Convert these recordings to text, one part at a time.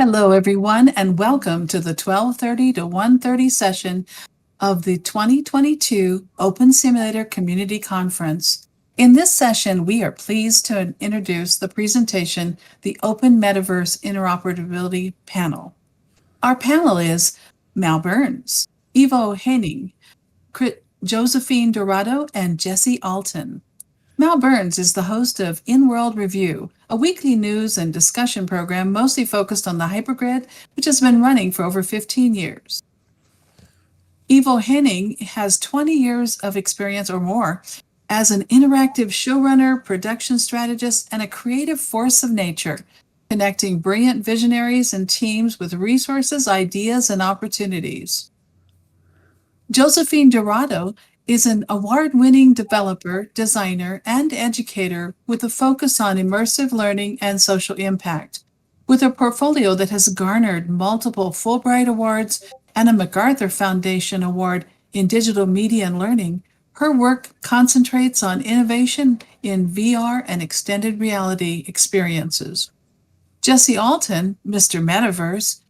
Hello, everyone, and welcome to the 12:30 to 1:30 session of the 2022 Open Simulator Community Conference. In this session, we are pleased to introduce the presentation, the Open Metaverse Interoperability Panel. Our panel is Mal Burns, Evo Heyning, Josephine Dorado, and Jesse Alton. Mal Burns is the host of In-World Review, a weekly news and discussion program mostly focused on the hypergrid, which has been running for over 15 years. Evo Heyning has 20 years of experience or more as an interactive showrunner, production strategist, and a creative force of nature, connecting brilliant visionaries and teams with resources, ideas, and opportunities. Josephine Dorado is an award-winning developer, designer, and educator with a focus on immersive learning and social impact. With a portfolio that has garnered multiple Fulbright Awards and a MacArthur Foundation Award in digital media and learning, her work concentrates on innovation in VR and extended reality experiences. Jesse Alton, Mr. Metaverse,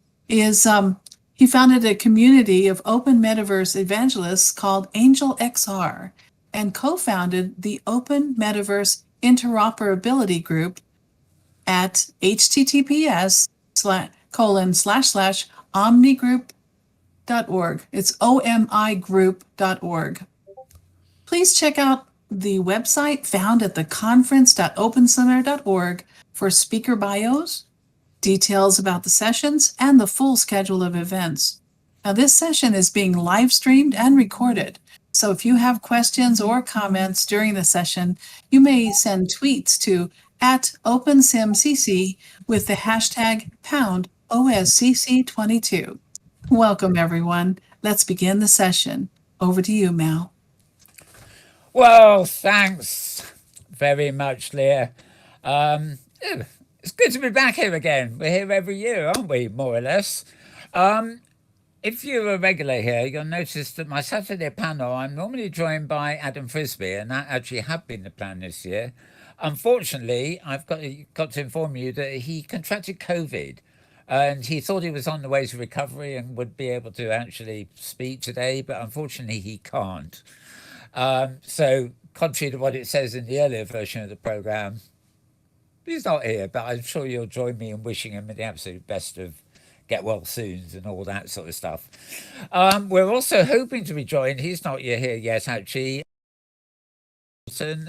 he founded a community of open metaverse evangelists called Angel XR and co-founded the Open Metaverse Interoperability Group at https://omnigroup.org. It's omigroup.org. Please check out the website found at the conference.opensummit.org for speaker bios, details about the sessions, and the full schedule of events. Now, this session is being live streamed and recorded, so if you have questions or comments during the session, you may send tweets to @OpenSimCC with the hashtag #OSCC22. Welcome, everyone. Let's begin the session. Over to you, Mal. Well, thanks very much, Leah. It's good to be back here again. We're here every year, aren't we, more or less? If you're a regular here, you'll notice that my Saturday panel, I'm normally joined by Adam Frisby, and that actually had been the plan this year. Unfortunately, I've got to inform you that he contracted COVID, and he thought he was on the way to recovery and would be able to actually speak today, but unfortunately he can't. So, contrary to what it says in the earlier version of the program, he's not here, but I'm sure you'll join me in wishing him the absolute best of get well soon and all that sort of stuff. We're also hoping to be joined, he's not here yet actually,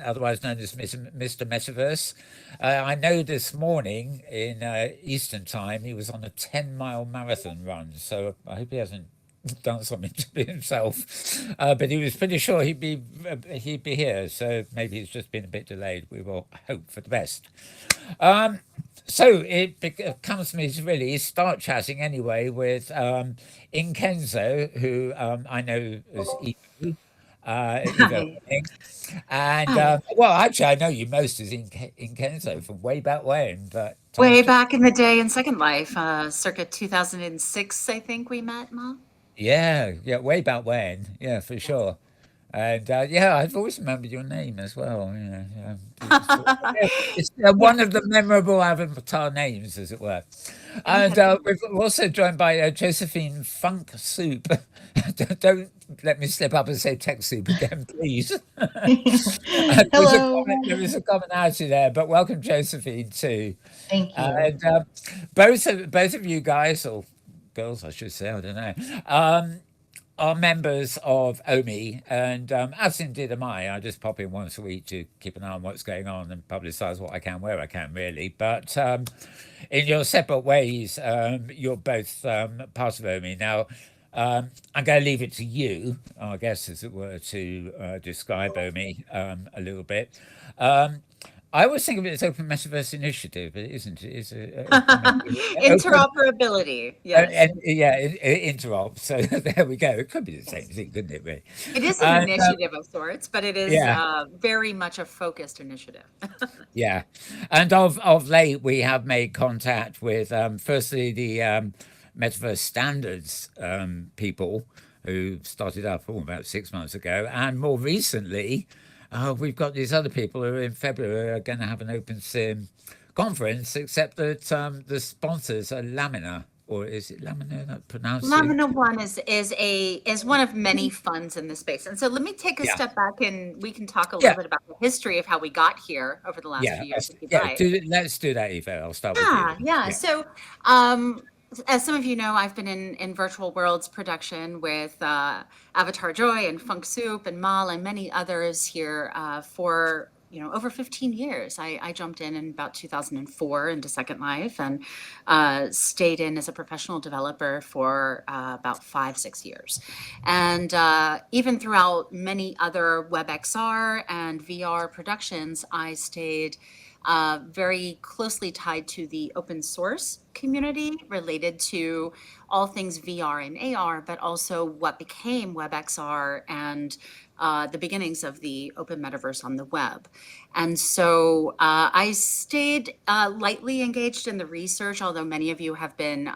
otherwise known as Mr. Metaverse. I know this morning in Eastern time he was on a 10-mile marathon run, so I hope he hasn't done something to himself, but he was pretty sure he'd be here, so maybe he's just been a bit delayed. We will hope for the best. So it comes to me to really start chatting anyway with Inkenzo, who I know as Evo. Evo Heyning. And well, actually, I know you most as Inkenzo from way back when, but way back in the day in Second Life, circa 2006, I think we met, Ma. Yeah, way back when, yeah, for sure. And yeah, I've always remembered your name as well. It's one of the memorable Avatar names, as it were. And we're also joined by Josephine Funk Soup. Don't let me slip up and say Tech Soup again, please. Hello. There is a commonality there, but welcome, Josephine, too. Thank you. And both of you guys, or girls, I should say, I don't know, are members of OMI, and as indeed am I. I just pop in once a week to keep an eye on what's going on and publicise what I can where I can, really. But in your separate ways, you're both part of OMI. Now, I'm going to leave it to you, I guess, as it were, to describe OMI a little bit. I always think of it as Open Metaverse Initiative, but it isn't. It's interoperability. Yes. Interop. So there we go. It could be the same thing, couldn't it? Really? It is an initiative of sorts, but it is very much a focused initiative. Yeah, and of late we have made contact with firstly the Metaverse standards people who started up about 6 months ago, and more recently. We've got these other people who in February are going to have an open sim conference, except that the sponsors are Lamina, or is it Lamina that pronounced it? Lamina One is one of many funds in this space. And so let me take a Yeah, step back and we can talk a yeah, little bit about the history of how we got here over the last yeah, few years, if you'd yeah. like. Let's do that, Eva. I'll start with you. Yeah. Yeah, So, um, as some of you know, I've been in virtual worlds production with Avatar Joy and Funk Soup and Mal and many others here for over 15 years. I jumped in about 2004 into Second Life and stayed in as a professional developer for about 5-6 years. And even throughout many other WebXR and VR productions, I stayed very closely tied to the open source community related to all things VR and AR, but also what became WebXR and the beginnings of the open metaverse on the web. And so I stayed lightly engaged in the research, although many of you have been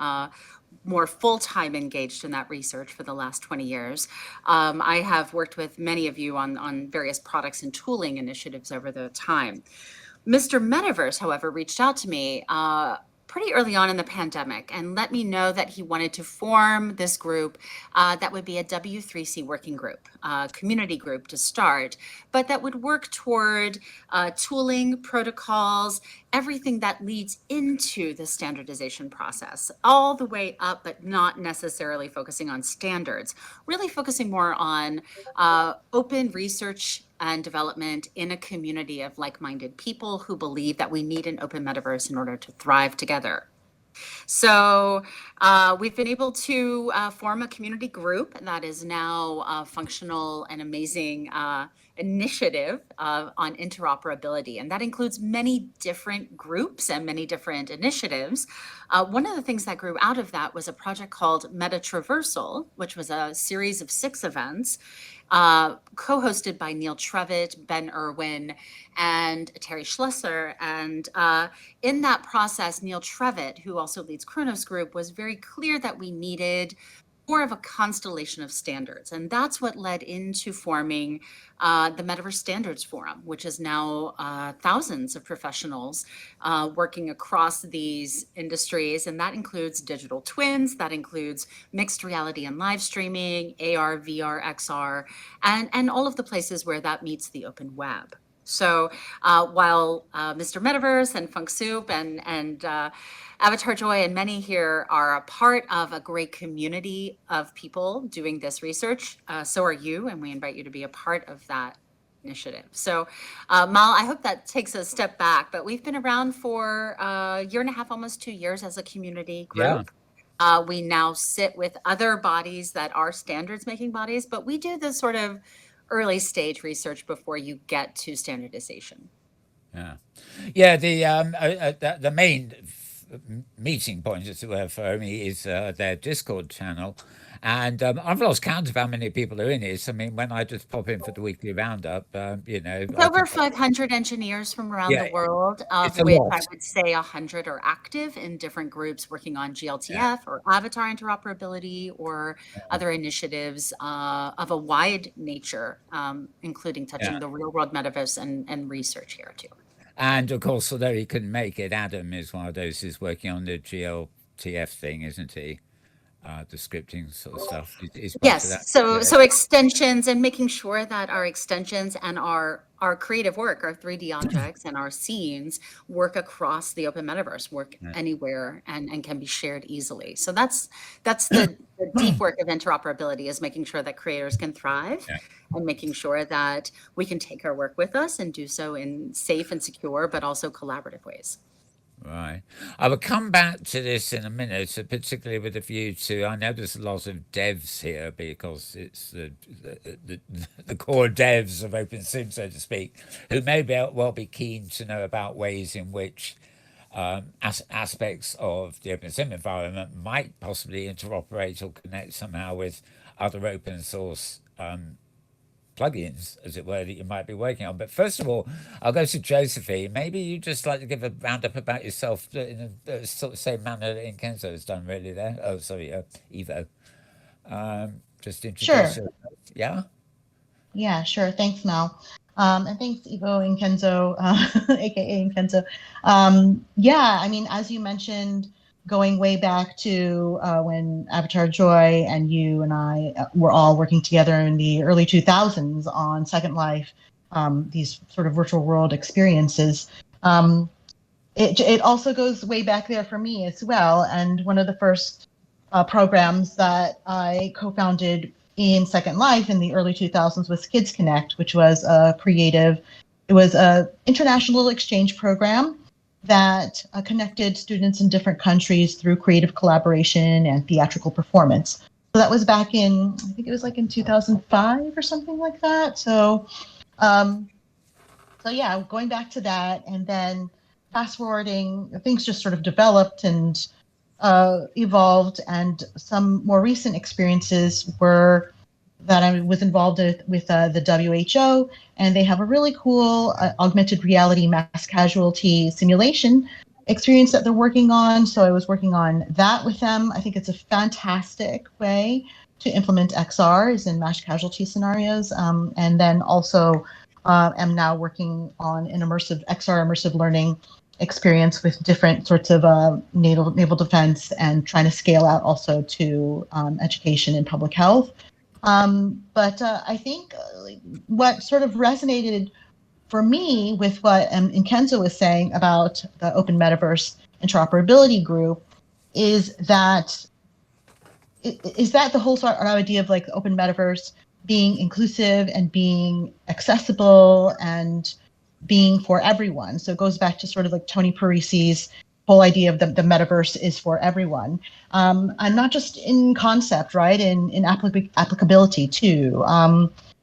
more full-time engaged in that research for the last 20 years. I have worked with many of you on various products and tooling initiatives over the time. Mr. Metaverse, however, reached out to me pretty early on in the pandemic and let me know that he wanted to form this group that would be a W3C working group, community group to start, but that would work toward tooling, protocols, everything that leads into the standardization process, all the way up, but not necessarily focusing on standards, really focusing more on open research and development in a community of like-minded people who believe that we need an open metaverse in order to thrive together. So we've been able to form a community group that is now a functional and amazing initiative on interoperability. And that includes many different groups and many different initiatives. One of the things that grew out of that was a project called Meta Traversal, which was a series of 6 events co-hosted by Neil Trevitt, Ben Irwin, and Terry Schlesser. And in that process, Neil Trevitt, who also leads Kronos Group, was very clear that we needed more of a constellation of standards. And that's what led into forming the Metaverse Standards Forum, which is now thousands of professionals working across these industries. And that includes digital twins, that includes mixed reality and live streaming, AR, VR, XR, and all of the places where that meets the open web. So while Mr. Metaverse and Funk Soup and Avatar Joy and many here are a part of a great community of people doing this research, so are you, and we invite you to be a part of that initiative. So Mal, I hope that takes a step back, but we've been around for a year and a half, almost 2 years as a community group. We now sit with other bodies that are standards making bodies, but we do this sort of early stage research before you get to standardization. Yeah. The main meeting point, as it were, for me is their Discord channel. And I've lost count of how many people are in it. I mean, when I just pop in for the weekly roundup, It's over 500 engineers from around the yeah, world, of it's a which lot. I would say 100 are active in different groups working on GLTF or avatar interoperability or other initiatives of a wide nature, including touching Yeah. the real world metaverse and research here too. And of course, although he couldn't make it, Adam is one of those who's working on the GLTF thing, isn't he? The scripting sort of stuff is part of that. Yes, so extensions and making sure that our extensions and our creative work, our 3D objects and our scenes work across the open metaverse, work anywhere and can be shared easily. So that's the deep work of interoperability, is making sure that creators can thrive and making sure that we can take our work with us and do so in safe and secure, but also collaborative ways. Right. I will come back to this in a minute, particularly with a view to. I know there's a lot of devs here because it's the core devs of OpenSim, so to speak, who may well be keen to know about ways in which aspects of the OpenSim environment might possibly interoperate or connect somehow with other open source plugins, as it were, that you might be working on. But first of all, I'll go to Josephine. Maybe you just like to give a roundup about yourself in the sort of same manner that Inkenzo has done, really. There. Oh, sorry, Evo. Just introduce Sure. yourself. Yeah. Yeah, sure. Thanks, Mel. And thanks, Evo and Kenzo, aka and Kenzo. Yeah, I mean, as you mentioned, going way back to when Avatar Joy and you and I were all working together in the early 2000s on Second Life, these sort of virtual world experiences. It also goes way back there for me as well. And one of the first programs that I co-founded in Second Life in the early 2000s was Kids Connect, which was it was a international exchange program that connected students in different countries through creative collaboration and theatrical performance. So that was back in, I think it was like in 2005 or something like that. Um, so yeah, going back to that, and then fast forwarding, things just sort of developed and evolved, and some more recent experiences were that I was involved with the WHO, and they have a really cool augmented reality mass casualty simulation experience that they're working on. So I was working on that with them. I think it's a fantastic way to implement XRs in mass casualty scenarios, and then also am now working on an immersive XR immersive learning experience with different sorts of naval defense, and trying to scale out also to education and public health. But I think what sort of resonated for me with what Kenzo was saying about the Open Metaverse Interoperability Group is that the whole sort of idea of like the Open Metaverse being inclusive and being accessible and being for everyone. So it goes back to sort of like Tony Parisi's whole idea of the metaverse is for everyone, and not just in concept, right? In applicability too.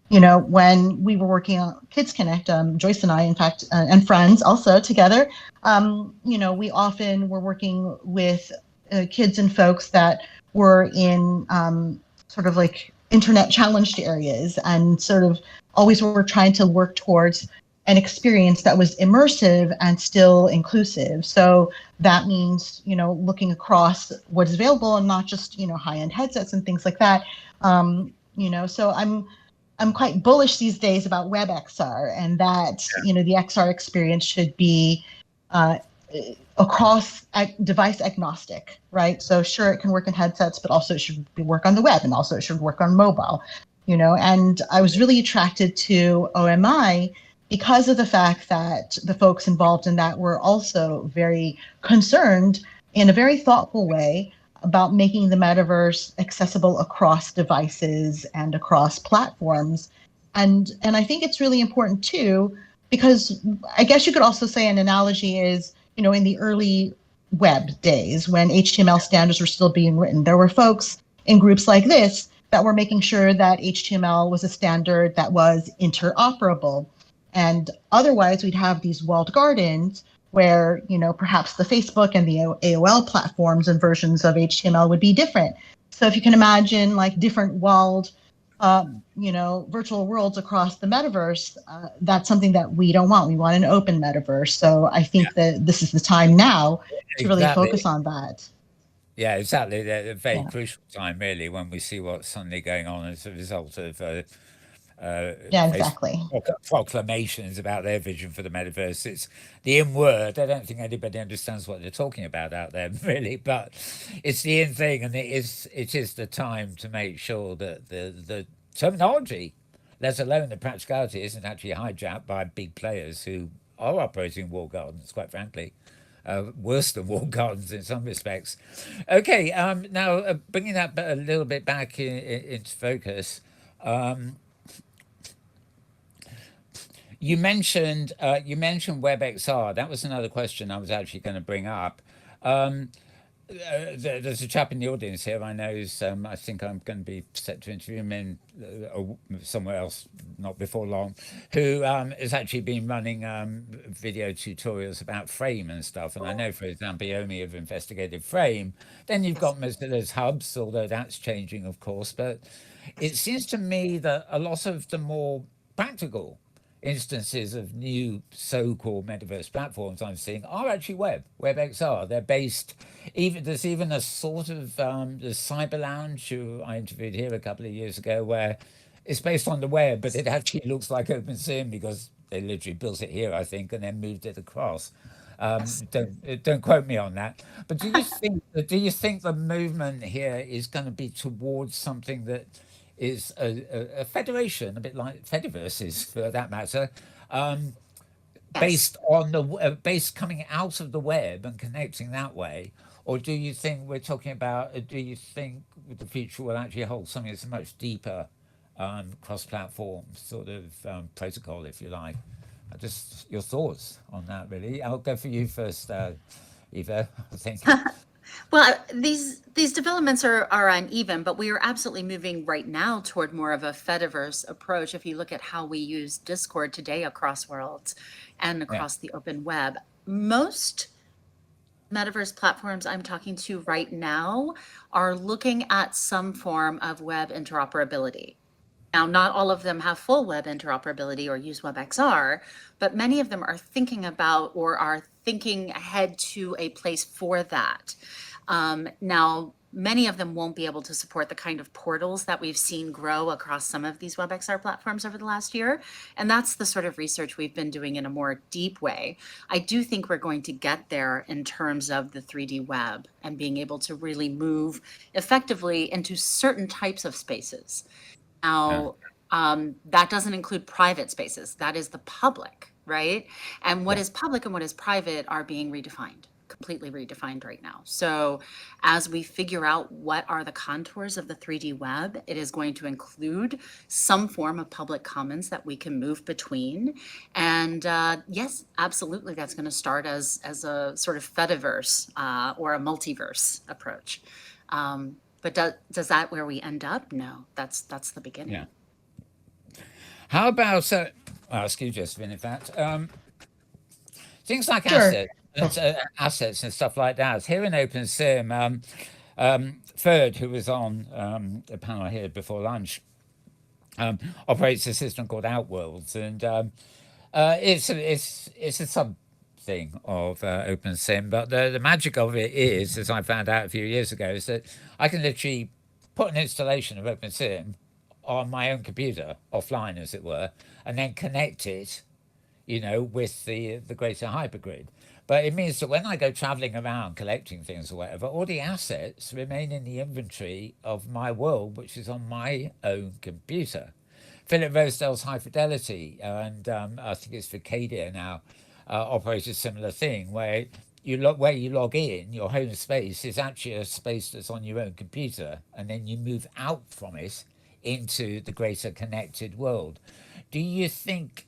When we were working on Kids Connect, Joyce and I, in fact, and friends also together, we often were working with kids and folks that were in sort of like internet challenged areas, and sort of always were trying to work towards an experience that was immersive and still inclusive. So that means, looking across what is available and not just, high-end headsets and things like that. So I'm quite bullish these days about WebXR, and that, the XR experience should be across device agnostic, right? So sure, it can work in headsets, but also it should work on the web, and also it should work on mobile, and I was really attracted to OMI because of the fact that the folks involved in that were also very concerned in a very thoughtful way about making the metaverse accessible across devices and across platforms. And I think it's really important too, because I guess you could also say an analogy is, in the early web days when HTML standards were still being written, there were folks in groups like this that were making sure that HTML was a standard that was interoperable. And otherwise, we'd have these walled gardens where, perhaps the Facebook and the AOL platforms and versions of HTML would be different. So if you can imagine like different walled, virtual worlds across the metaverse, that's something that we don't want. We want an open metaverse. So I think that this is the time now to really focus on that. Yeah, exactly. A very crucial time, really, when we see what's suddenly going on as a result of exactly. proclamations about their vision for the metaverse. It's the in word. I don't think anybody understands what they're talking about out there, really, but it's the in thing, and it is the time to make sure that the terminology, let alone the practicality, isn't actually hijacked by big players who are operating walled gardens, quite frankly. Worse than walled gardens in some respects. Okay, now bringing that a little bit back into focus. You mentioned WebXR. That was another question I was actually going to bring up. There's a chap in the audience here I know. I think I'm going to be set to interview him in somewhere else, not before long, who has actually been running video tutorials about Frame and stuff. And I know, for example, Omi have investigated Frame. Then you've got Mozilla's Hubs, although that's changing, of course. But it seems to me that a lot of the more practical instances of new so-called metaverse platforms I'm seeing are actually WebXR. They're based, there's even a sort of the Cyber Lounge, who I interviewed here a couple of years ago, where it's based on the web, but it actually looks like OpenSim because they literally built it here, I think, and then moved it across. Yes. Don't quote me on that. But do you think the movement here is going to be towards something that is a federation, a bit like Fediverse is for that matter, um, Yes. based on based coming out of the web and connecting that way? Or do you think we're talking about? Do you think the future will actually hold something that's much deeper, cross-platform sort of protocol, if you like? Just your thoughts on that, really. I'll go for you first, Eva. I think. Well, these developments are uneven, but we are absolutely moving right now toward more of a Fediverse approach. If you look at how we use Discord today across worlds and Yeah, across the open web, most Metaverse platforms I'm talking to right now are looking at some form of web interoperability. Now, not all of them have full web interoperability or use WebXR, but many of them are thinking about or are thinking ahead to a place for that. Now, many of them won't be able to support the kind of portals that we've seen grow across some of these WebXR platforms over the last year. And that's the sort of research we've been doing in a more deep way. I do think we're going to get there in terms of the 3D web and being able to really move effectively into certain types of spaces. yeah, Now, that doesn't include private spaces. That is the public, right? And what yeah, is public and what is private are being redefined, completely redefined right now. So, as we figure out what are the contours of the 3D web, it is going to include some form of public commons that we can move between. And yes, absolutely, that's going to start as a sort of Fediverse or a multiverse approach. But does that where we end up? No, that's the beginning. yeah. How about I'll ask you, Josephine, in fact, things like Sure. assets and stuff like that. Here in OpenSim, Ferd, who was on the panel here before lunch, operates a system called Outworlds, and it's a sub thing of OpenSim. But the magic of it is, as I found out a few years ago, is that I can literally put an installation of OpenSim on my own computer, offline as it were, and then connect it, with the greater hypergrid. But it means that when I go traveling around collecting things or whatever, all the assets remain in the inventory of my world, which is on my own computer. Philip Rosedale's High Fidelity, and I think it's Vicadia now, operates a similar thing where where you log in, your home space is actually a space that's on your own computer, and then you move out from it into the greater connected world. Do you think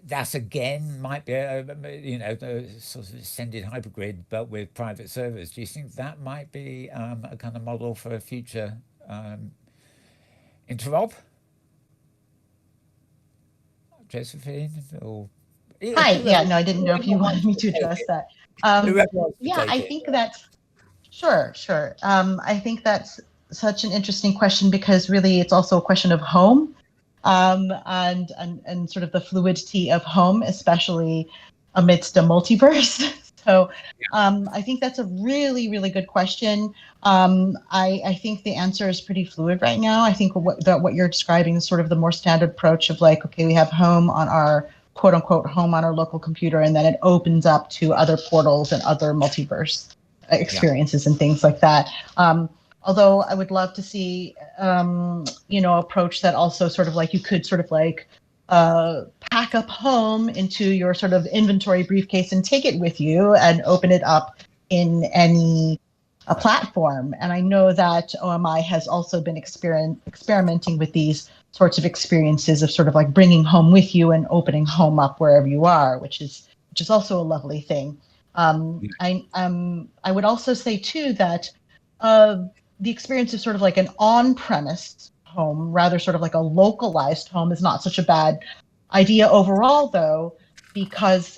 that again might be a sort of extended hypergrid, but with private servers? Do you think that might be a kind of model for a future interop, Josephine? Or Hi. Yeah, no, I didn't know whoever if you wanted wants me to to take address it. that. Whoever wants to Yeah, take I it. think that's sure, sure. I think that's such an interesting question because really it's also a question of home, and sort of the fluidity of home, especially amidst a multiverse. So I think that's a really, really good question. I think the answer is pretty fluid right now. I think what you're describing is sort of the more standard approach of like, okay, we have home on our quote unquote home on our local computer, and then it opens up to other portals and other multiverse Yeah, experiences and things like that. Although I would love to see, approach that also sort of like you could sort of like pack up home into your sort of inventory briefcase and take it with you and open it up in any a platform. And I know that OMI has also been experimenting with these sorts of experiences of sort of like bringing home with you and opening home up wherever you are, which is also a lovely thing. I would also say too that the experience of sort of like an on-premise home, rather sort of like a localized home, is not such a bad idea overall, though, because,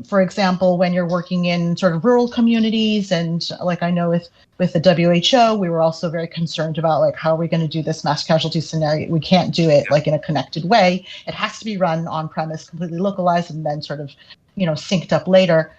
for example, when you're working in sort of rural communities, and like I know with the WHO, we were also very concerned about like how are we going to do this mass casualty scenario. We can't do it like in a connected way. It has to be run on premise, completely localized, and then sort of synced up later.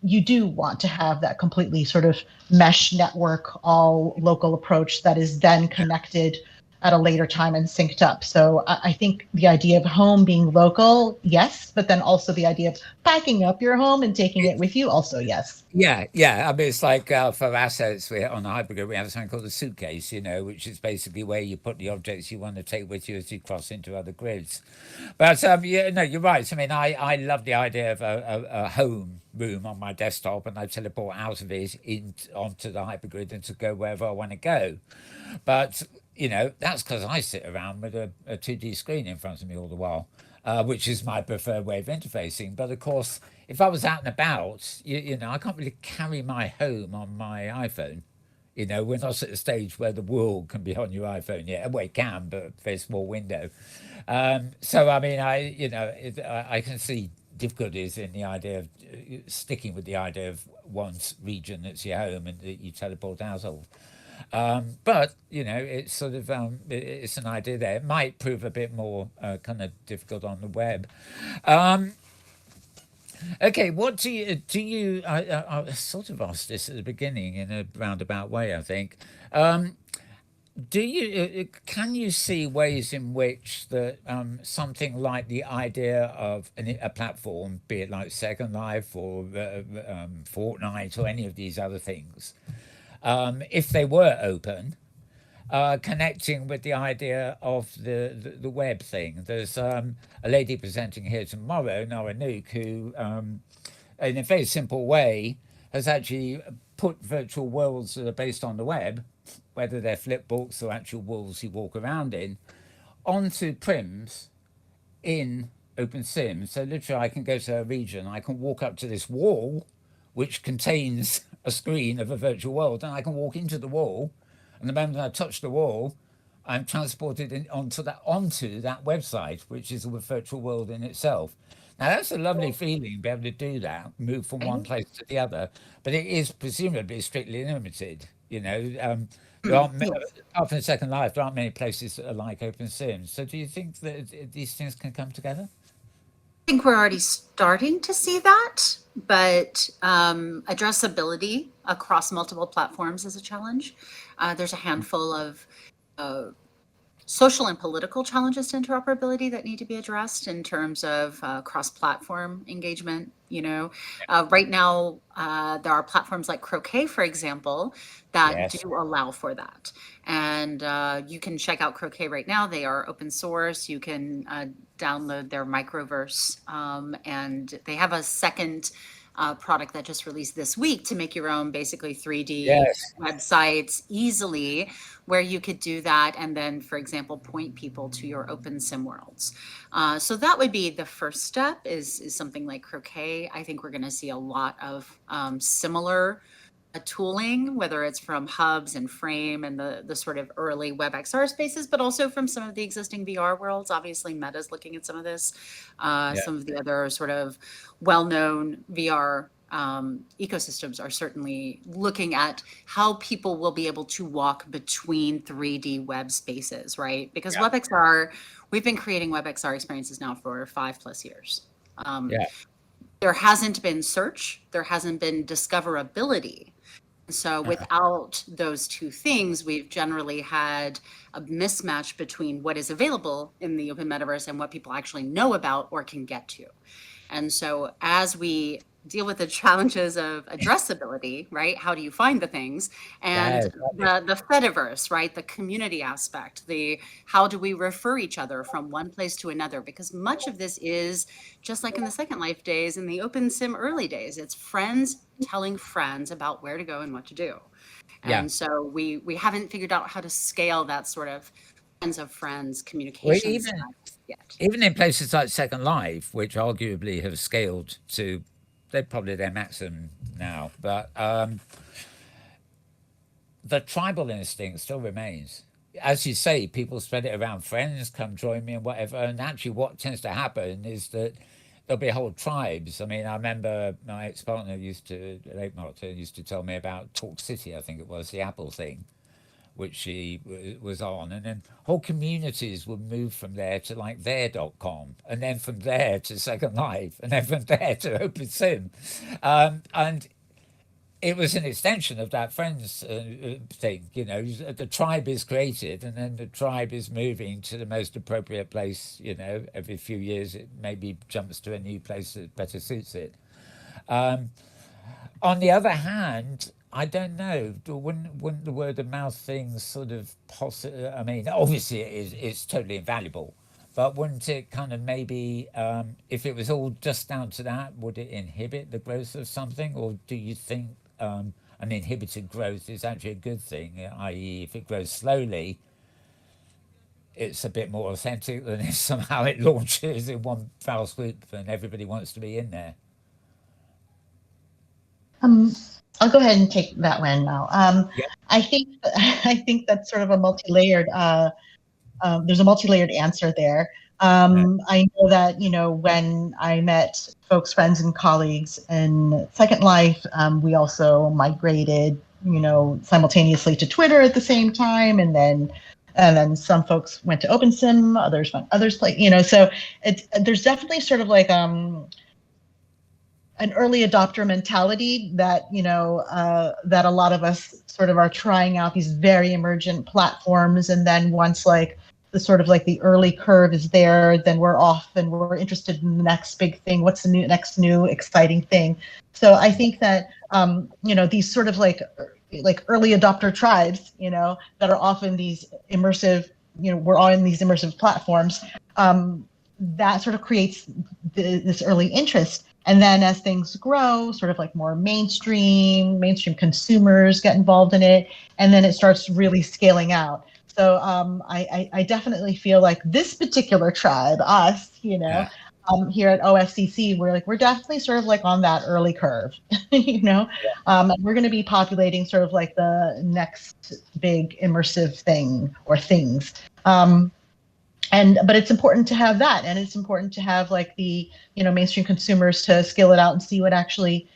You do want to have that completely sort of mesh network, all local approach that is then connected at a later time and synced up. So I think the idea of home being local, yes, but then also the idea of packing up your home and taking it with you, also yes. Yeah, yeah. I mean, it's like for assets, we on the hypergrid, we have something called a suitcase, which is basically where you put the objects you want to take with you as you cross into other grids. But yeah, no, you're right. I mean, I love the idea of a home room on my desktop, and I teleport out of it onto the hypergrid and to go wherever I want to go. But that's because I sit around with a 2D screen in front of me all the while, which is my preferred way of interfacing. But of course, if I was out and about, I can't really carry my home on my iPhone. We're not at a stage where the world can be on your iPhone yet. Well, it can, but a very small window. So, I mean, I can see difficulties in the idea of sticking with the idea of one's region that's your home and that you teleport out of. But it's sort of it's an idea there. It might prove a bit more kind of difficult on the web. Um, okay, what do you? I sort of asked this at the beginning in a roundabout way, I think. Um, do you can you see ways in which that something like the idea of a platform, be it like Second Life or Fortnite or any of these other things, if they were open, connecting with the idea of the web thing. There's a lady presenting here tomorrow, Nora Nuke, who, in a very simple way, has actually put virtual worlds that are based on the web, whether they're flip books or actual worlds you walk around in, onto prims in OpenSim. So literally, I can go to a region, I can walk up to this wall, which contains a screen of a virtual world, and I can walk into the wall, and the moment I touch the wall, I'm transported onto that website, which is a virtual world in itself. Now that's a lovely feeling, be able to do that, move from one place to the other, but it is presumably strictly limited. There aren't, Yes. apart from Second Life, there aren't many places that are like OpenSim. So do you think that these things can come together? I think we're already starting to see that, but addressability across multiple platforms is a challenge. There's a handful of uh, social and political challenges to interoperability that need to be addressed in terms of cross-platform engagement. Right now, there are platforms like Croquet, for example, that Yes. do allow for that. And you can check out Croquet right now. They are open source. You can download their microverse, and they have a second product that just released this week to make your own basically 3D Yes. websites easily, where you could do that and then, for example, point people to your open sim worlds. So that would be the first step is something like Croquet. I think we're going to see a lot of similar tooling, whether it's from hubs and frame and the sort of early WebXR spaces, but also from some of the existing VR worlds. Obviously, Meta's looking at some of this. Yeah. Some of the other sort of well-known VR ecosystems are certainly looking at how people will be able to walk between 3D web spaces, right? Because Yeah. WebXR, we've been creating WebXR experiences now for 5+ years. Um, Yeah. there hasn't been search, there hasn't been discoverability. So without those two things, we've generally had a mismatch between what is available in the open metaverse and what people actually know about or can get to. And so as we deal with the challenges of addressability, right? How do you find the things? And Yes. the Fediverse, right? The community aspect, the how do we refer each other from one place to another? Because much of this is just like in the Second Life days, in the Open Sim early days, it's friends telling friends about where to go and what to do. Yeah. And so we haven't figured out how to scale that sort of friends of friends Well, communication even style yet. even in places like Second Life, which arguably have scaled to, they're probably their maximum now, but the tribal instinct still remains. As you say, people spread it around friends, come join me and whatever. And actually, what tends to happen is that there'll be whole tribes. I mean, I remember my ex-partner Lake Martin, used to tell me about Talk City, I think it was, the Apple thing, which she was on. And then whole communities would move from there to like their.com, and then from there to Second Life, and then from there to OpenSim. And it was an extension of that friends thing. You know, the tribe is created, and then the tribe is moving to the most appropriate place. You know, every few years it maybe jumps to a new place that better suits it. Um, on the other hand, I don't know. Wouldn't the word of mouth thing sort of I mean, obviously it's totally invaluable, but wouldn't it kind of maybe, if it was all just down to that, would it inhibit the growth of something, or do you think an inhibited growth is actually a good thing? I.e., if it grows slowly, it's a bit more authentic than if somehow it launches in one foul swoop and everybody wants to be in there. Um, I'll go ahead and take that one now. Yeah. I think I think that's sort of a multi-layered. There's a multi-layered answer there. I know that, you know, when I met folks, friends, and colleagues in Second Life, we also migrated, you know, simultaneously to Twitter at the same time, and then some folks went to OpenSim, others play, you know. So there's definitely sort of like an early adopter mentality that, you know, that a lot of us sort of are trying out these very emergent platforms, and then once like the sort of like the early curve is there, then we're off and we're interested in the next big thing. What's the next new exciting thing? So I think that you know, these sort of like early adopter tribes, you know, that are often these immersive, you know, we're all in these immersive platforms, that sort of creates this early interest. And then as things grow, sort of like more mainstream consumers get involved in it, and then it starts really scaling out. So I definitely feel like this particular tribe, us, you know, here at OSCC, we're definitely sort of like on that early curve, you know. We're going to be populating sort of like the next big immersive thing or things. But it's important to have that, and it's important to have like the, you know, mainstream consumers to scale it out and see what actually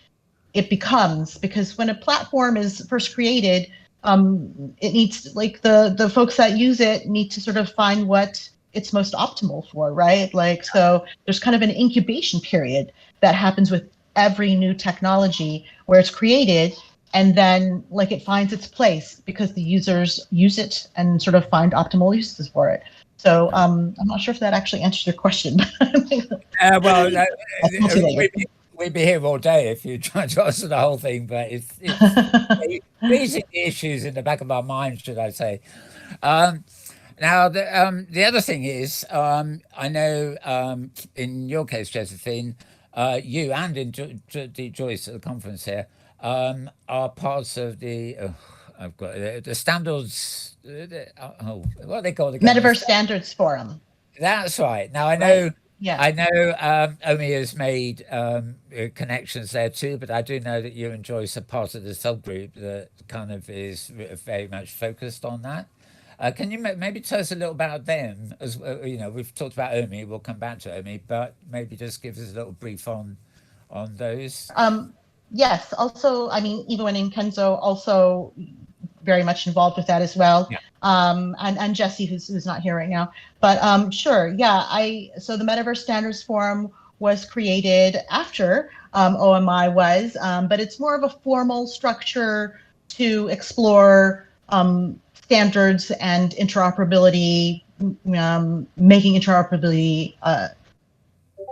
it becomes. Because when a platform is first created, it needs, like, the folks that use it need to sort of find what it's most optimal for, right? Like, so there's kind of an incubation period that happens with every new technology where it's created, and then like it finds its place because the users use it and sort of find optimal uses for it. So I'm not sure if that actually answers your question. Well, we'd be here all day if you tried to answer the whole thing, but it's raising the issues in the back of our minds, should I say. Now, the other thing is, I know in your case, Josephine, you and in Joyce at the conference here are parts of the, I've got the standards, what are they called again? Metaverse Standards Forum. That's right. Now, I know. Right. Yeah. I know Omi has made connections there too, but I do know that you and Joyce are part of the subgroup that kind of is very much focused on that. Can you maybe tell us a little about them? As you know, we've talked about Omi. We'll come back to Omi, but maybe just give us a little brief on those. Yes. Also, I mean, Evo and Kenzo also very much involved with that as well. Yeah. And Jesse, who's not here right now. But sure, yeah. So the Metaverse Standards Forum was created after OMI was, but it's more of a formal structure to explore standards and interoperability, making interoperability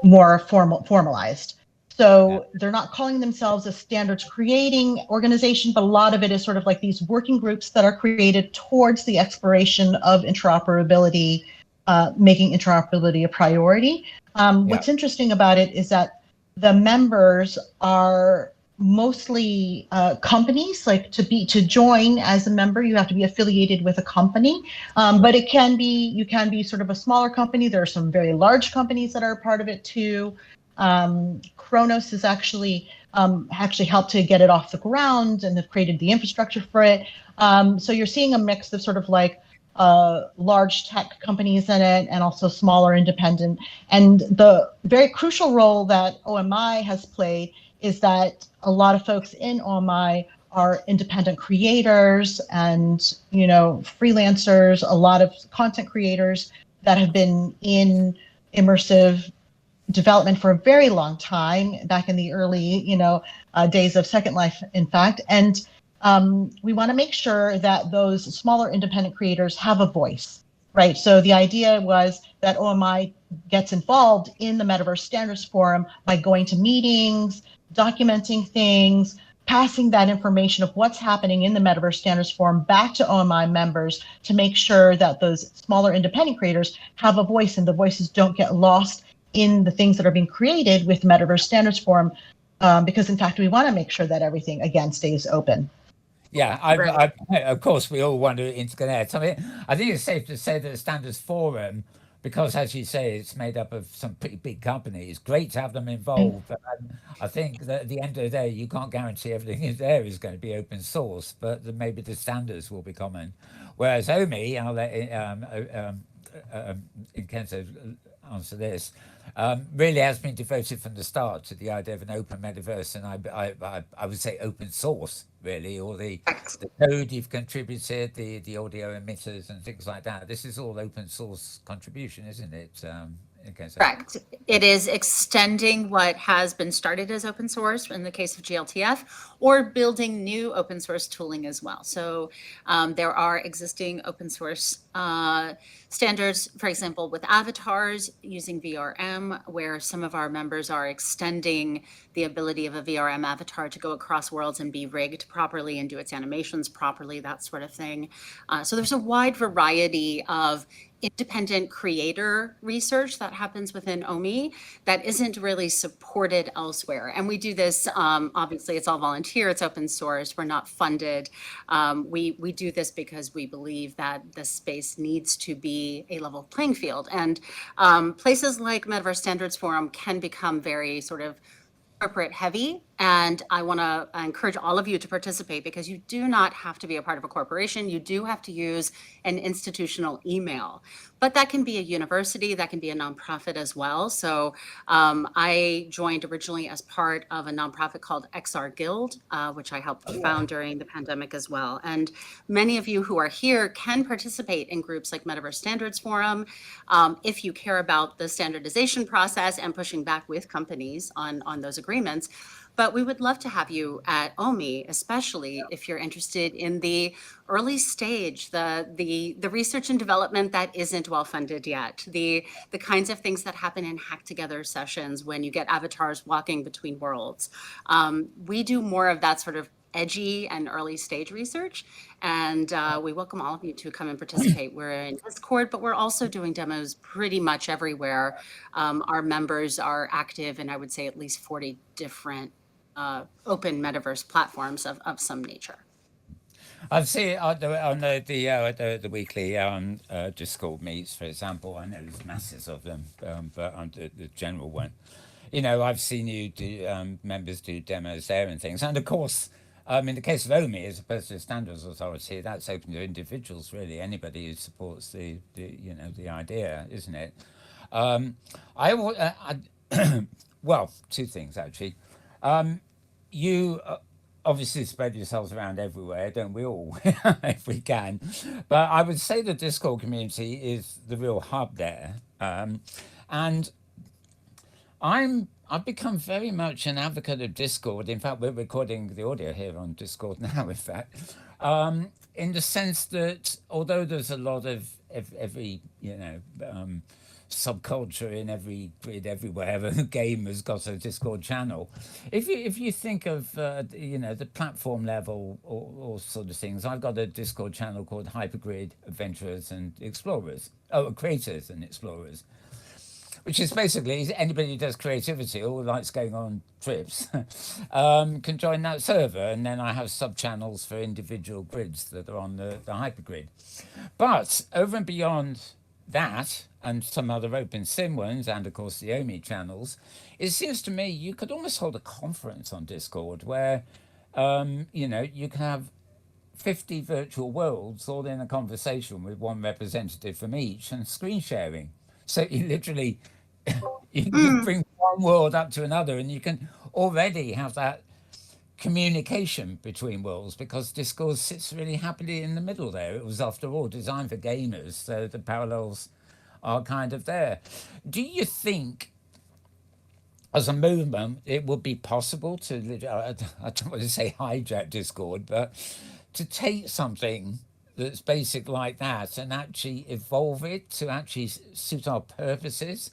more formalized. So they're not calling themselves a standards creating organization, but a lot of it is sort of like these working groups that are created towards the exploration of interoperability, making interoperability a priority. What's interesting about it is that the members are mostly companies. Like to join as a member, you have to be affiliated with a company, but you can be sort of a smaller company. There are some very large companies that are part of it too. Kronos has actually helped to get it off the ground and have created the infrastructure for it. So you're seeing a mix of sort of like large tech companies in it and also smaller independent. And the very crucial role that OMI has played is that a lot of folks in OMI are independent creators and, you know, freelancers, a lot of content creators that have been in immersive development for a very long time, back in the early, days of Second Life, in fact. And we want to make sure that those smaller independent creators have a voice, right? So the idea was that OMI gets involved in the Metaverse Standards Forum by going to meetings, documenting things, passing that information of what's happening in the Metaverse Standards Forum back to OMI members to make sure that those smaller independent creators have a voice and the voices don't get lost in the things that are being created with Metaverse Standards Forum, because in fact, we want to make sure that everything, again, stays open. Yeah, of course, we all want to interconnect. I mean, I think it's safe to say that the Standards Forum, because as you say, it's made up of some pretty big companies, great to have them involved. But I think that at the end of the day, you can't guarantee everything in there is going to be open source, but maybe the standards will be common. Whereas OMI, I'll let Kenzo answer this, really has been devoted from the start to the idea of an open metaverse, and I would say open source, really, or the code you've contributed, the audio emitters and things like that. This is all open source contribution, isn't it? Correct. It is extending what has been started as open source in the case of GLTF, or building new open source tooling as well. So there are existing open source standards, for example, with avatars using VRM, where some of our members are extending the ability of a VRM avatar to go across worlds and be rigged properly and do its animations properly, that sort of thing. So there's a wide variety of independent creator research that happens within OMI that isn't really supported elsewhere. And we do this, obviously it's all volunteer, it's open source, we're not funded. We do this because we believe that the space needs to be a level playing field. And places like Metaverse Standards Forum can become very sort of corporate heavy, and I want to encourage all of you to participate, because you do not have to be a part of a corporation. You do have to use an institutional email, but that can be a university, that can be a nonprofit as well. So I joined originally as part of a nonprofit called XR Guild, which I helped found during the pandemic as well. And many of you who are here can participate in groups like Metaverse Standards Forum if you care about the standardization process and pushing back with companies on those agreements. But we would love to have you at OMI, especially if you're interested in the early stage, the research and development that isn't well funded yet, the kinds of things that happen in hack together sessions when you get avatars walking between worlds. We do more of that sort of edgy and early stage research, and we welcome all of you to come and participate. We're in Discord, but we're also doing demos pretty much everywhere. Our members are active in, I would say, at least 40 different open metaverse platforms of some nature. I've seen on the weekly Discord meets, for example. I know there's masses of them, but on the general one, I've seen you do members do demos there and things. And of course, in the case of OMI, as opposed to the Standards Authority, that's open to individuals, really, anybody who supports the idea, isn't it? Well, two things actually. You obviously spread yourselves around everywhere, don't we all, if we can? But I would say the Discord community is the real hub there. And I've become very much an advocate of Discord. In fact, we're recording the audio here on Discord now, in fact, in the sense that although there's a lot of every, subculture in every grid everywhere, a game has got a Discord channel. If you think of the platform level or sort of things, I've got a Discord channel called Hypergrid Adventurers and Explorers, Creators and Explorers, which is basically anybody who does creativity or likes going on trips can join that server, and then I have sub-channels for individual grids that are on the hypergrid. But over and beyond that, and some other open sim ones, and of course the OMI channels, it seems to me you could almost hold a conference on Discord where you can have 50 virtual worlds all in a conversation with one representative from each and screen sharing. So you literally you can bring one world up to another, and you can already have that communication between worlds, because Discord sits really happily in the middle there. It was, after all, designed for gamers, so the parallels are kind of there. Do you think as a movement, it would be possible to, I don't want to say hijack Discord, but to take something that's basic like that and actually evolve it to actually suit our purposes.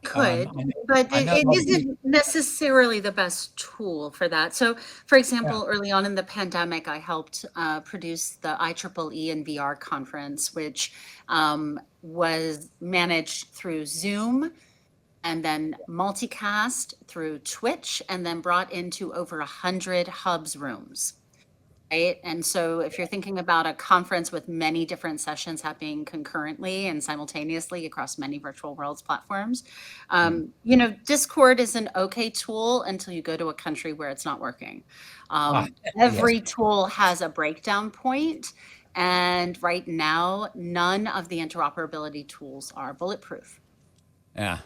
Could, I know, but I know a it lot of people. isn't necessarily the best tool for that. So, for Yeah. example, early on in the pandemic, I helped produce the IEEE and VR conference, which was managed through Zoom and then multicast through Twitch, and then brought into over 100 hubs rooms. Right. And so if you're thinking about a conference with many different sessions happening concurrently and simultaneously across many virtual worlds platforms, Discord is an okay tool until you go to a country where it's not working. Ah, yes. Every tool has a breakdown point, and right now, none of the interoperability tools are bulletproof Yeah.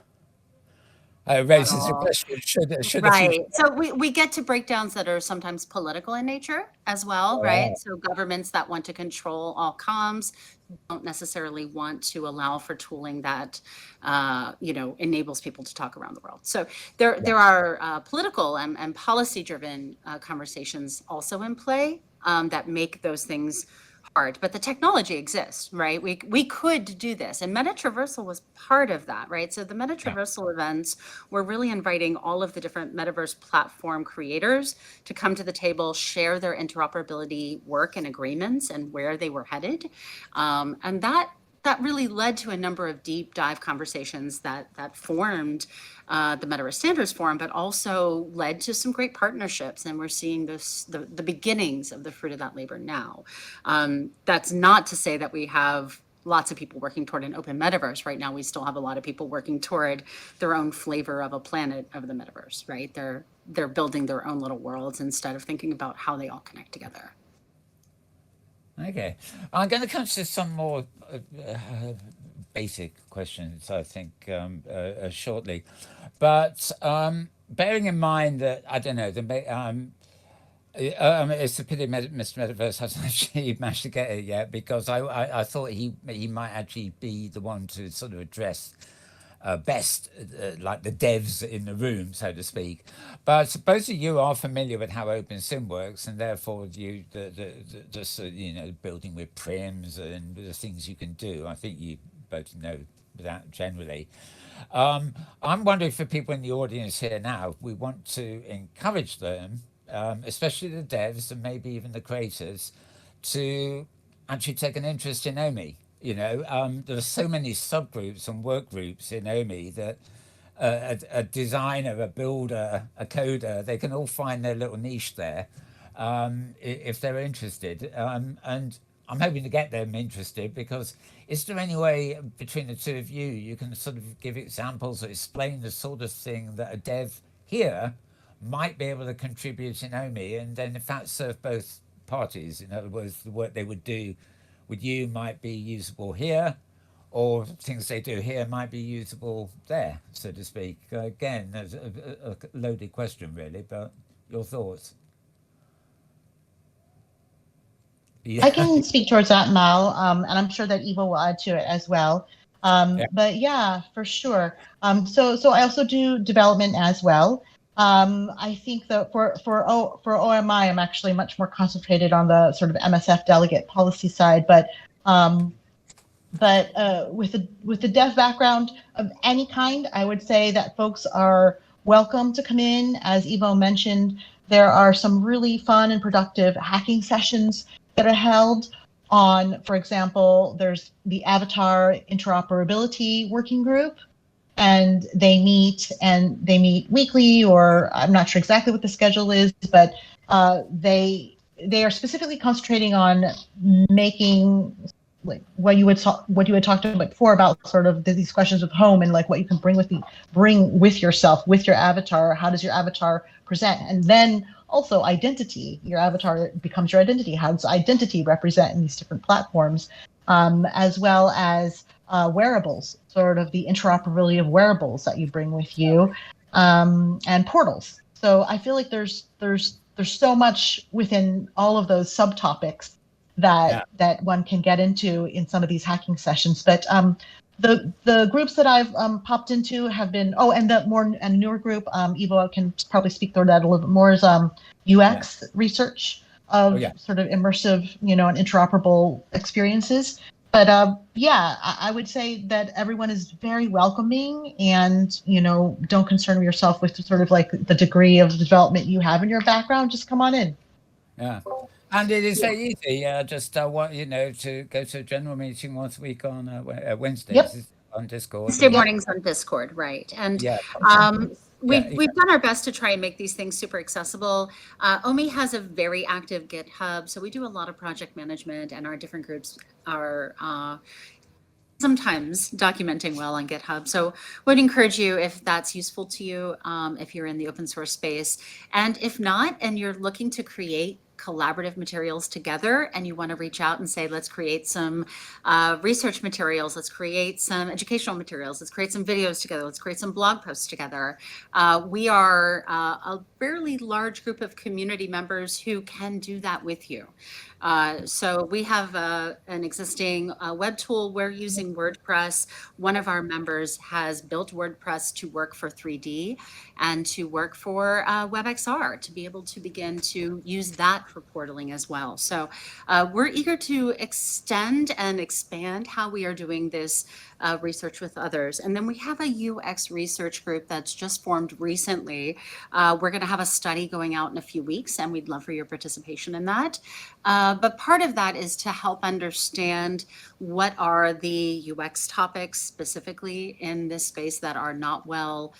It at raises a all. question. Should a future. Right. So we get to breakdowns that are sometimes political in nature as well, right? So governments that want to control all comms don't necessarily want to allow for tooling that, enables people to talk around the world. So there are political and policy-driven conversations also in play that make those things hard, but the technology exists, right? We could do this, and Metatraversal was part of that, right? So the Metatraversal events were really inviting all of the different metaverse platform creators to come to the table, share their interoperability work and agreements and where they were headed, and that really led to a number of deep dive conversations that formed the Metaverse Standards Forum, but also led to some great partnerships. And we're seeing the beginnings of the fruit of that labor now. That's not to say that we have lots of people working toward an open metaverse. Right now, we still have a lot of people working toward their own flavor of a planet of the metaverse, right? They're building their own little worlds instead of thinking about how they all connect together. Okay. I'm going to come to some more basic questions, I think, shortly. But bearing in mind that, I don't know, it's a pity Mr. Metaverse hasn't actually managed to get it yet, because I thought he might actually be the one to sort of address best, like the devs in the room, so to speak. But both of you are familiar with how OpenSim works, and therefore the building with prims and the things you can do. I think you both know that generally. I'm wondering, for people in the audience here now, we want to encourage them, especially the devs and maybe even the creators, to actually take an interest in OMI. There are so many subgroups and work groups in OMI that a designer, a builder, a coder, they can all find their little niche there, if they're interested. And I'm hoping to get them interested, because is there any way between the two of you can sort of give examples or explain the sort of thing that a dev here might be able to contribute in OMI, and then in fact serve both parties? In other words, the work they would do with you might be usable here, or things they do here might be usable there, so to speak. Again, there's a loaded question, really, but your thoughts? I Yeah. can speak towards that, Mal, and I'm sure that Eva will add to it as well. Yeah. But yeah, for sure. So I also do development as well. I think that for OMI, I'm actually much more concentrated on the sort of MSF delegate policy side. But with the dev background of any kind, I would say that folks are welcome to come in. As Evo mentioned, there are some really fun and productive hacking sessions that are held on, for example, there's the Avatar Interoperability Working Group, and they meet weekly, or I'm not sure exactly what the schedule is, but they are specifically concentrating on making, like, what you had talked about before, about sort of these questions of home and like what you can bring with yourself, with your avatar. How does your avatar present? And then also identity. Your avatar becomes your identity. How does identity represent in these different platforms? As well as wearables, sort of the interoperability of wearables that you bring with you, and portals. So I feel like there's so much within all of those subtopics that one can get into in some of these hacking sessions. But the groups that I've popped into have been, and the more and newer group, Evo can probably speak through that a little bit more, is UX research of sort of immersive, and interoperable experiences. But I would say that everyone is very welcoming, and don't concern yourself with sort of like the degree of development you have in your background. Just come on in. Yeah. And it is very easy, just to go to a general meeting once a week on Wednesdays on Discord. Wednesday mornings on Discord, right? And we've done our best to try and make these things super accessible. OMI has a very active GitHub, so we do a lot of project management, and our different groups are sometimes documenting well on GitHub. So would encourage you, if that's useful to you, if you're in the open source space. And if not, and you're looking to create collaborative materials together, and you want to reach out and say, let's create some research materials, let's create some educational materials, let's create some videos together, let's create some blog posts together. We are a fairly large group of community members who can do that with you. So we have an existing web tool. We're using WordPress. One of our members has built WordPress to work for 3D and to work for WebXR, to be able to begin to use that for portaling as well. So we're eager to extend and expand how we are doing this research with others. And then we have a UX research group that's just formed recently. We're going to have a study going out in a few weeks, and we'd love for your participation in that. But part of that is to help understand what are the UX topics specifically in this space that are not well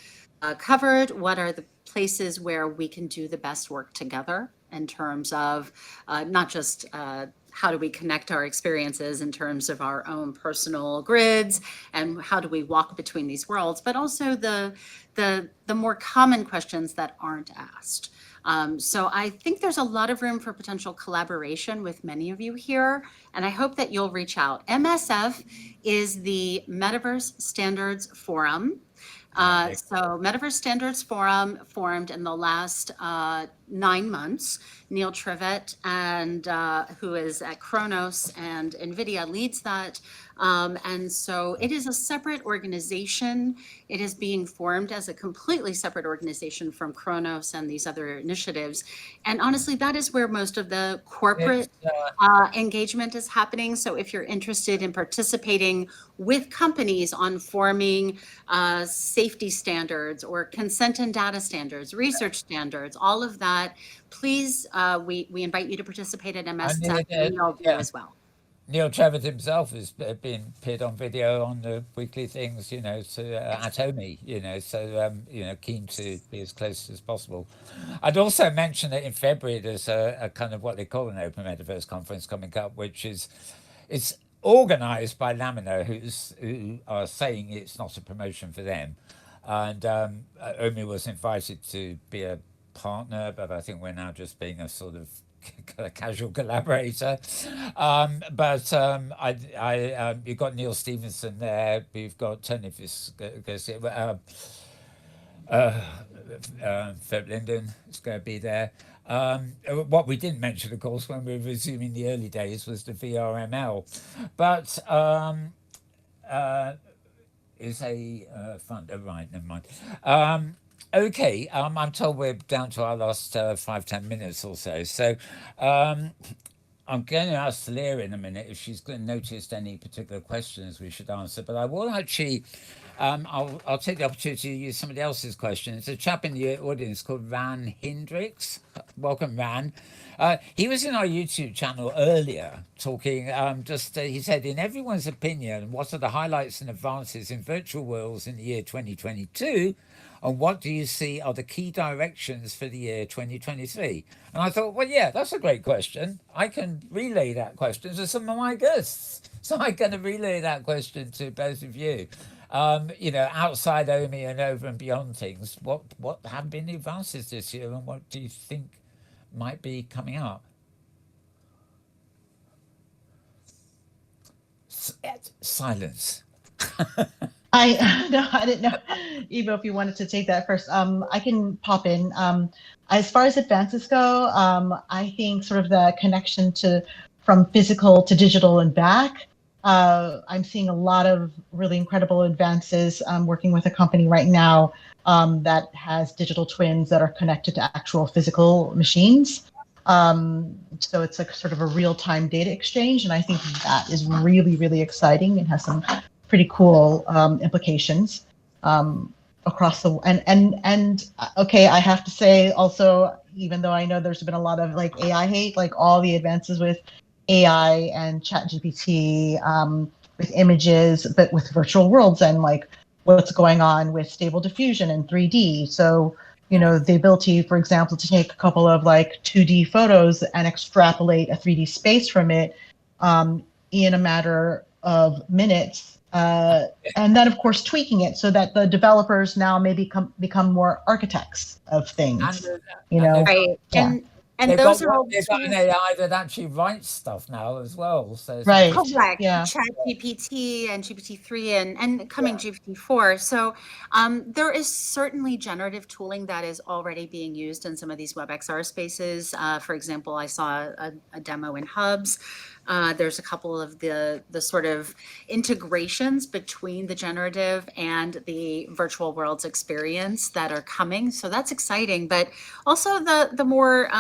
covered. What are the places where we can do the best work together in terms of not just how do we connect our experiences in terms of our own personal grids, and how do we walk between these worlds, but also the more common questions that aren't asked. So I think there's a lot of room for potential collaboration with many of you here, and I hope that you'll reach out. MSF is the Metaverse Standards Forum. So Metaverse Standards Forum formed in the last 9 months. Neil Trivet, and who is at Kronos and NVIDIA, leads that. And so it is a separate organization. It is being formed as a completely separate organization from Kronos and these other initiatives. And honestly, that is where most of the corporate engagement is happening. So if you're interested in participating with companies on forming safety standards or consent and data standards, research standards, all of that, please, we invite you to participate at MSF, and we all do as well. Neil Trevor himself has been appeared on video on the weekly things, at OMI, so, keen to be as close as possible. I'd also mention that in February, there's a kind of what they call an Open Metaverse conference coming up, which it's organized by Lamina, who are saying it's not a promotion for them. And OMI was invited to be a partner, but I think we're now just being a sort of casual collaborator. You've got Neil Stevenson there. We've got Tony Philip Linden is going to be there. What we didn't mention, of course, when we were resuming the early days was the VRML, but is a fund. Oh, right, never mind. Okay, I'm told we're down to our last 5-10 minutes or so. So I'm going to ask Leah in a minute if she's noticed any particular questions we should answer. But I will actually, I'll take the opportunity to use somebody else's question. It's a chap in the audience called Ran Hendricks. Welcome, Ran. He was in our YouTube channel earlier talking, he said, in everyone's opinion, what are the highlights and advances in virtual worlds in the year 2022? And what do you see are the key directions for the year 2023? And I thought, well, yeah, that's a great question. I can relay that question to some of my guests. So I'm going to relay that question to both of you. Outside OMI and over and beyond things, what have been the advances this year, and what do you think might be coming up? Silence. I didn't know, Evo, if you wanted to take that first. I can pop in. As far as advances go, I think sort of the connection from physical to digital and back I'm seeing a lot of really incredible advances. I'm working with a company right now that has digital twins that are connected to actual physical machines. So it's like sort of a real-time data exchange, and I think that is really, really exciting and has some pretty cool implications across the okay, I have to say also, even though I know there's been a lot of like AI hate, like all the advances with AI and ChatGPT with images, but with virtual worlds and like what's going on with stable diffusion and 3D. So, you know, the ability, for example, to take a couple of like 2D photos and extrapolate a 3D space from it in a matter of minutes. And then, of course, tweaking it so that the developers now may become more architects of things. And, You and know, Right. yeah, And they've those got are all the they've got an tools. AI that actually writes stuff now as well. So it's right, interesting. Correct. yeah, ChatGPT and GPT-3 and coming GPT-4. So there is certainly generative tooling that is already being used in some of these WebXR spaces. For example, I saw a demo in Hubs. There's a couple of the sort of integrations between the generative and the virtual worlds experience that are coming. So that's exciting. But also the more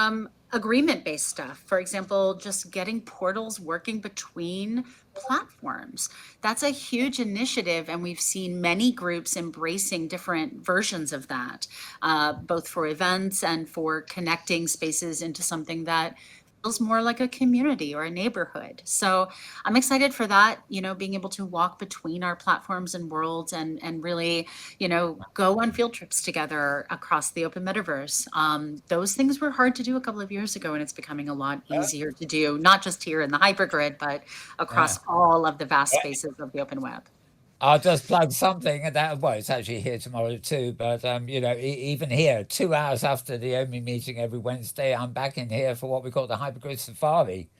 agreement-based stuff. For example, just getting portals working between platforms. That's a huge initiative, and we've seen many groups embracing different versions of that, both for events and for connecting spaces into something that feels more like a community or a neighborhood. So I'm excited for that, you know, being able to walk between our platforms and worlds and really, you know, go on field trips together across the open metaverse. Those things were hard to do a couple of years ago, and it's becoming a lot easier to do, not just here in the hypergrid, but Yeah. across all of the vast spaces of the open web. I'll just plug something and that. Well, it's actually here tomorrow too. But you know, even here, 2 hours after the OMI meeting every Wednesday, I'm back in here for what we call the Hypergrid Safari,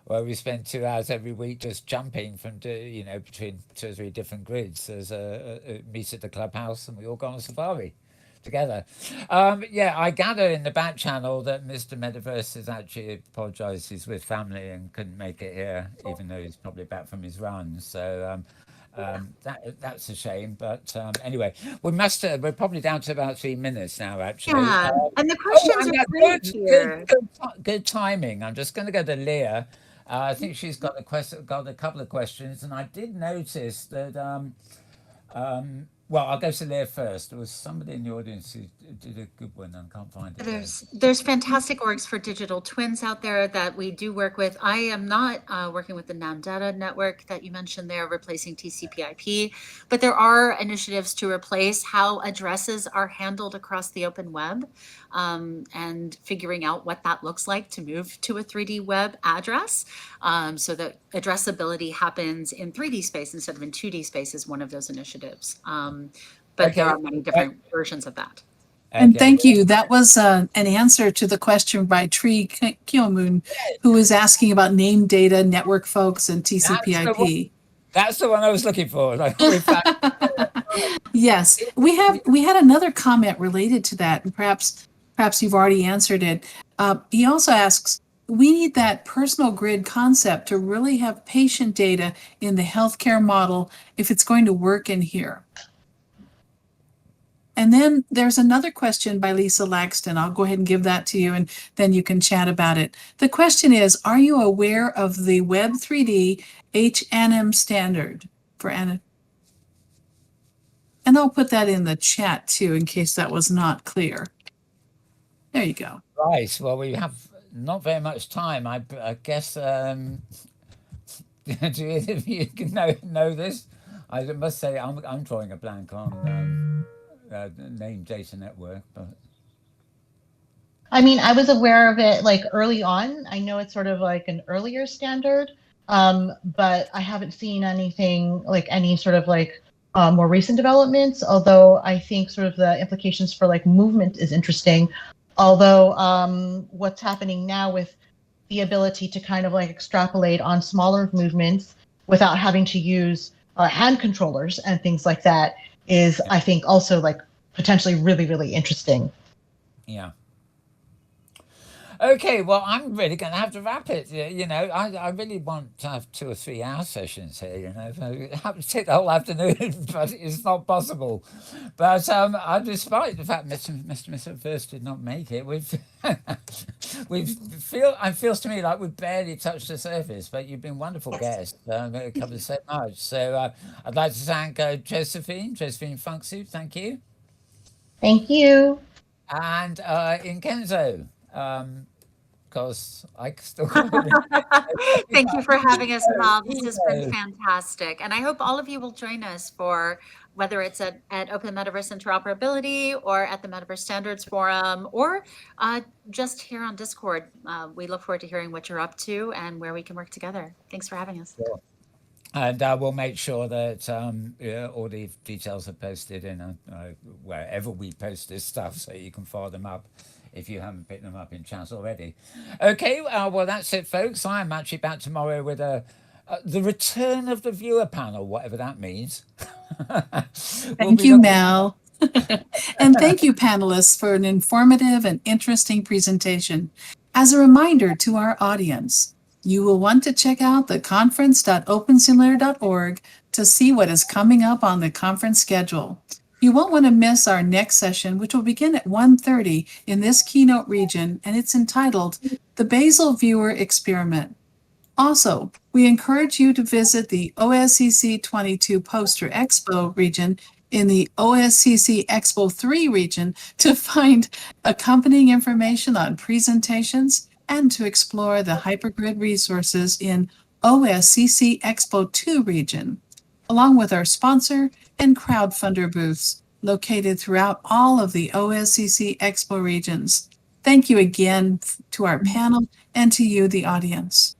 where we spend 2 hours every week just jumping from you know, between 2 or 3 different grids. There's a meet at the clubhouse, and we all go on safari together. Yeah, I gather in the back channel that Mr. Metaverse has actually apologised. He's with family and couldn't make it here, even though he's probably back from his run. So that's a shame. But anyway, we're probably down to about 3 minutes now, actually. Yeah, and the Oh, questions and are that's great good, here. good timing. I'm just going to go to Leah. I think she's got a couple of questions, and I did notice that. Well, I'll go to Leah first. There was somebody in the audience who did a good one, and I can't find it. There's fantastic orgs for digital twins out there that we do work with. I am not working with the NAMData network that you mentioned there, replacing TCP/IP, but there are initiatives to replace how addresses are handled across the open web, and figuring out what that looks like to move to a 3D web address, so that addressability happens in 3D space instead of in 2D space is one of those initiatives. But there Okay. are many different versions of that. And Okay. thank you. That was an answer to the question by Tree Kyomun, who was asking about name data, network folks, and TCP/IP. That's the one I was looking for. Like, we found Yes, we had another comment related to that, and perhaps you've already answered it. He also asks, we need that personal grid concept to really have patient data in the healthcare model if it's going to work in here. And then there's another question by Lisa Laxton. I'll go ahead and give that to you, and then you can chat about it. The question is, are you aware of the Web3D HNM standard for and I'll put that in the chat too, in case that was not clear. There you go. right. Well, we have not very much time. I guess. Do either of you know this? I must say I'm drawing a blank on name data network, but. I mean, I was aware of it like early on. I know it's sort of like an earlier standard, but I haven't seen anything like any sort of like more recent developments. Although I think sort of the implications for like movement is interesting. Although what's happening now with the ability to kind of like extrapolate on smaller movements without having to use hand controllers and things like that is, I think, also like potentially really, really interesting. Yeah. Okay, well, I'm really going to have to wrap it. I really want to have 2 or 3 hour sessions here. I have to take the whole afternoon, but it's not possible. But despite the fact Mr. First did not make it, it feels to me like we've barely touched the surface. But you've been wonderful guests. It covers so much. So I'd like to thank Josephine Funksu. Thank you, Thank you. and Inkenzo. Because I still Thank you for having us, Mal. This has been fantastic. And I hope all of you will join us for whether it's at Open Metaverse Interoperability or at the Metaverse Standards Forum or just here on Discord. We look forward to hearing what you're up to and where we can work together. Thanks for having us. Sure. And we'll make sure that all the details are posted in wherever we post this stuff, so you can follow them up if you haven't picked them up in chats already. Okay, well that's it, folks. I'm actually back tomorrow with the return of the viewer panel, whatever that means. Thank you, Mel. And thank you, panelists, for an informative and interesting presentation. As a reminder to our audience, you will want to check out the conference.opensimulator.org to see what is coming up on the conference schedule. You won't want to miss our next session, which will begin at 1:30 in this keynote region, and it's entitled The Basel Viewer Experiment. Also, we encourage you to visit the OSCC22 Poster Expo region in the OSCC Expo 3 region to find accompanying information on presentations and to explore the hypergrid resources in OSCC Expo 2 region, along with our sponsor and crowdfunder booths located throughout all of the OSCC Expo regions. Thank you again to our panel and to you, the audience.